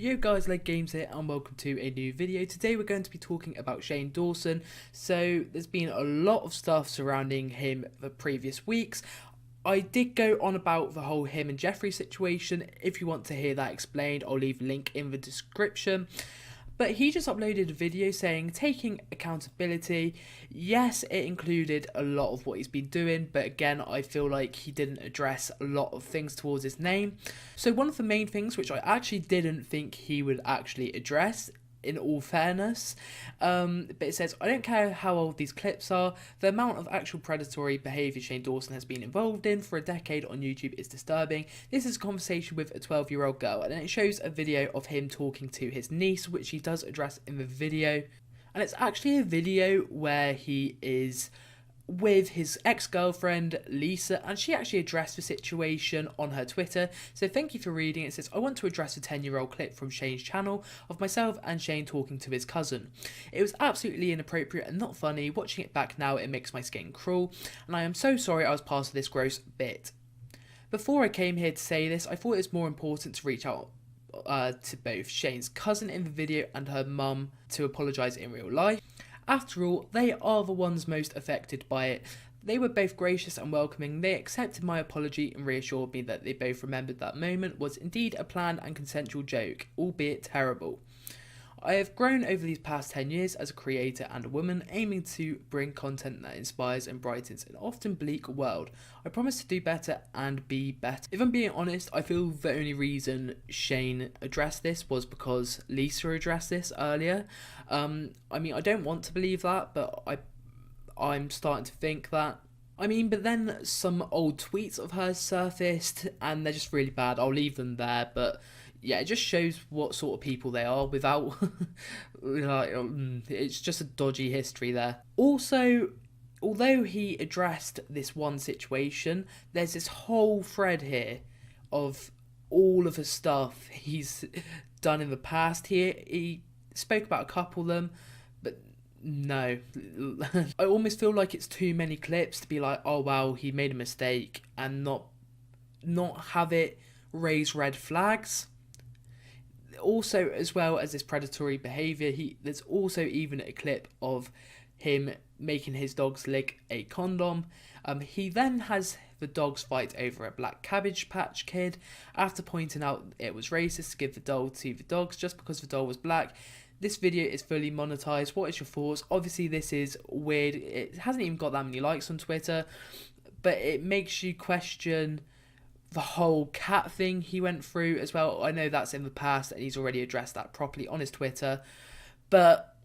Yo guys, Leg Games here and welcome to a new video. Today we're going to be talking about Shane Dawson. So there's been a lot of stuff surrounding him the previous weeks. I did go on about the whole him and Jeffrey situation. If you want to hear that explained, I'll leave a link in the description. But he just uploaded a video saying, taking accountability. Yes, it included a lot of what he's been doing, but again, I feel like he didn't address a lot of things towards his name. So one of the main things, which I actually didn't think he would actually address, in all fairness, but it says, I don't care how old these clips are, the amount of actual predatory behaviour Shane Dawson has been involved in for a decade on YouTube is disturbing. This is a conversation with a 12-year-old girl, and it shows a video of him talking to his niece, which he does address in the video, and it's actually a video where he is with his ex-girlfriend Lisa, and she actually addressed the situation on her Twitter. So thank you for reading. It says, I want to address a 10-year-old clip from Shane's channel of myself and Shane talking to his cousin. It was absolutely inappropriate and not funny. Watching it back now, it makes my skin crawl, and I am so sorry I was part of this gross bit. Before I came here to say this, I thought it was more important to reach out to both Shane's cousin in the video and her mum to apologise in real life. After all, they are the ones most affected by it. They were both gracious and welcoming. They accepted my apology and reassured me that they both remembered that moment was indeed a planned and consensual joke, albeit terrible. I have grown over these past 10 years as a creator and a woman, aiming to bring content that inspires and brightens an often bleak world. I promise to do better and be better. If I'm being honest, I feel the only reason Shane addressed this was because Lisa addressed this earlier. I mean, I don't want to believe that, but I'm starting to think that. I mean, but then some old tweets of hers surfaced, and they're just really bad. I'll leave them there, but yeah, it just shows what sort of people they are without, like, it's just a dodgy history there. Also, although he addressed this one situation, there's this whole thread here of all of the stuff he's done in the past. He spoke about a couple of them, but no. I almost feel like it's too many clips to be like, oh wow, he made a mistake, and not have it raise red flags. Also, as well as this predatory behaviour, there's also even a clip of him making his dogs lick a condom. He then has the dogs fight over a black Cabbage Patch Kid after pointing out it was racist to give the doll to the dogs just because the doll was black. This video is fully monetized. What is your thoughts? Obviously, this is weird. It hasn't even got that many likes on Twitter, but it makes you question the whole cat thing he went through as well. I know that's in the past and he's already addressed that properly on his Twitter, but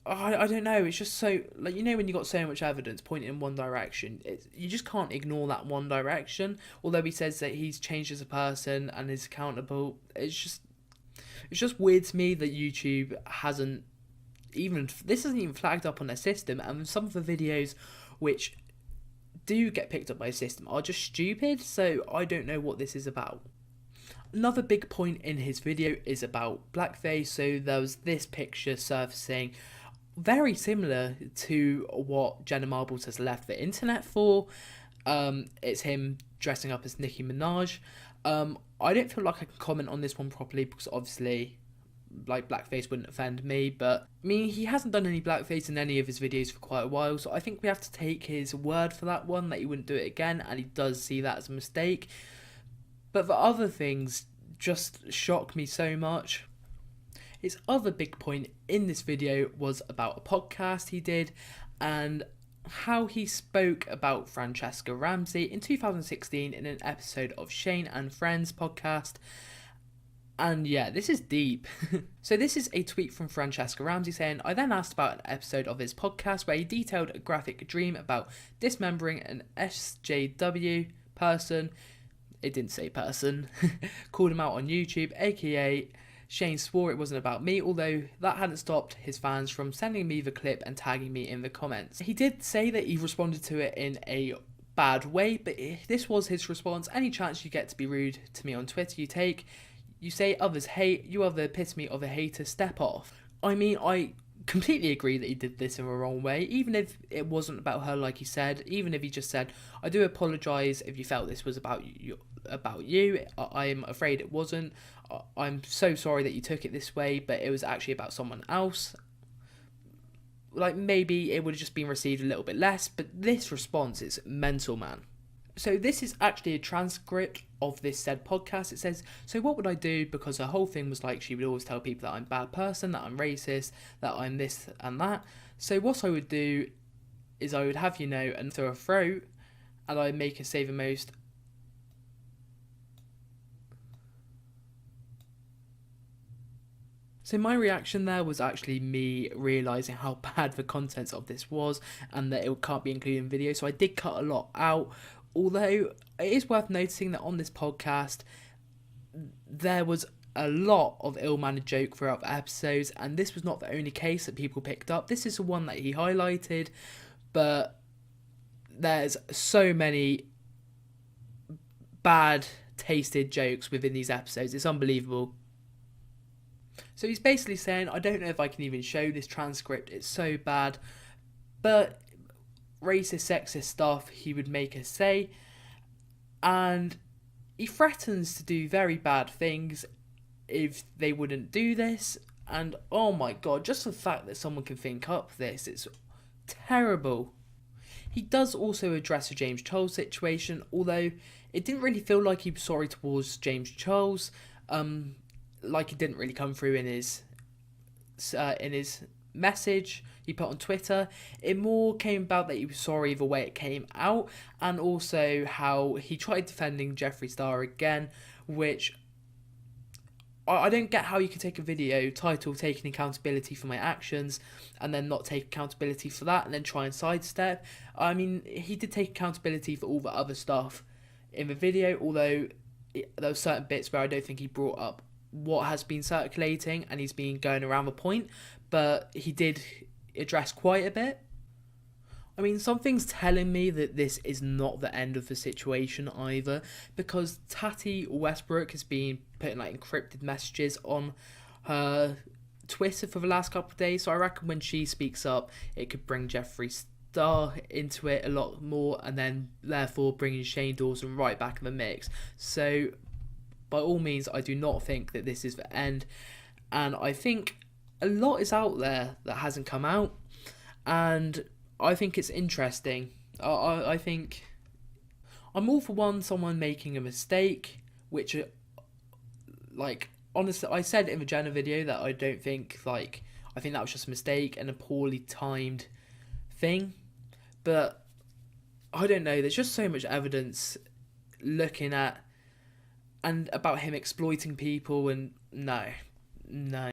I don't know, it's just so, like, you know, when you got so much evidence pointing in one direction, you just can't ignore that one direction. Although he says that he's changed as a person and is accountable, it's just weird to me that YouTube hasn't even, this isn't even flagged up on their system, and some of the videos which do get picked up by a system are just stupid, so I don't know what this is about. Another big point in his video is about Blackface. So there was this picture surfacing very similar to what Jenna Marbles has left the internet for. It's him dressing up as Nicki Minaj. I don't feel like I can comment on this one properly because obviously, like, blackface wouldn't offend me, but I mean, he hasn't done any blackface in any of his videos for quite a while, so I think we have to take his word for that one, that he wouldn't do it again, and he does see that as a mistake. But the other things just shock me so much. His other big point in this video was about a podcast he did and how he spoke about Francesca Ramsey in 2016 in an episode of Shane and Friends podcast. And yeah, this is deep. So this is a tweet from Francesca Ramsey saying, I then asked about an episode of his podcast where he detailed a graphic dream about dismembering an SJW person. It didn't say person. Called him out on YouTube, aka Shane swore it wasn't about me, although that hadn't stopped his fans from sending me the clip and tagging me in the comments. He did say that he responded to it in a bad way, but this was his response. Any chance you get to be rude to me on Twitter you take. You say others hate, you are the epitome of a hater, step off. I mean, I completely agree that he did this in the wrong way, even if it wasn't about her, like he said. Even if he just said, "I do apologise if you felt this was about you. I'm afraid it wasn't. I'm so sorry that you took it this way, but it was actually about someone else." Like, maybe it would have just been received a little bit less, but this response is mental, man. So this is actually a transcript of this said podcast. It says, "So what would I do?" Because her whole thing was like, she would always tell people that I'm a bad person, that I'm racist, that I'm this and that. So what I would do is I would have, and throw a throat, and I'd make her say the most So my reaction there was actually me realising how bad the contents of this was and that it can't be included in video. So I did cut a lot out. Although it is worth noticing that on this podcast, there was a lot of ill-mannered joke throughout the episodes, and this was not the only case that people picked up. This is the one that he highlighted, but there's so many bad tasted jokes within these episodes. It's unbelievable. So he's basically saying, I don't know if I can even show this transcript, it's so bad, but racist, sexist stuff he would make us say, and he threatens to do very bad things if they wouldn't do this, and oh my god, just the fact that someone can think up this, it's terrible. He does also address the James Charles situation, although it didn't really feel like he was sorry towards James Charles. Like, it didn't really come through in his message he put on Twitter. It more came about that he was sorry the way it came out, and also how he tried defending Jeffree Star again, which I don't get how you can take a video titled "Taking Accountability for My Actions" and then not take accountability for that and then try and sidestep. I mean, he did take accountability for all the other stuff in the video, although there were certain bits where I don't think he brought up what has been circulating and he's been going around the point, but he did address quite a bit. I mean, something's telling me that this is not the end of the situation either, because Tati Westbrook has been putting like encrypted messages on her Twitter for the last couple of days, so I reckon when she speaks up, it could bring Jeffree Star into it a lot more, and then therefore bringing Shane Dawson right back in the mix. So by all means, I do not think that this is the end, and I think a lot is out there that hasn't come out, and I think it's interesting. I think I'm all for someone making a mistake, which, like, honestly, I said in the Jenna video that I don't think, like, I think that was just a mistake and a poorly timed thing, but I don't know, there's just so much evidence looking at and about him exploiting people, and no.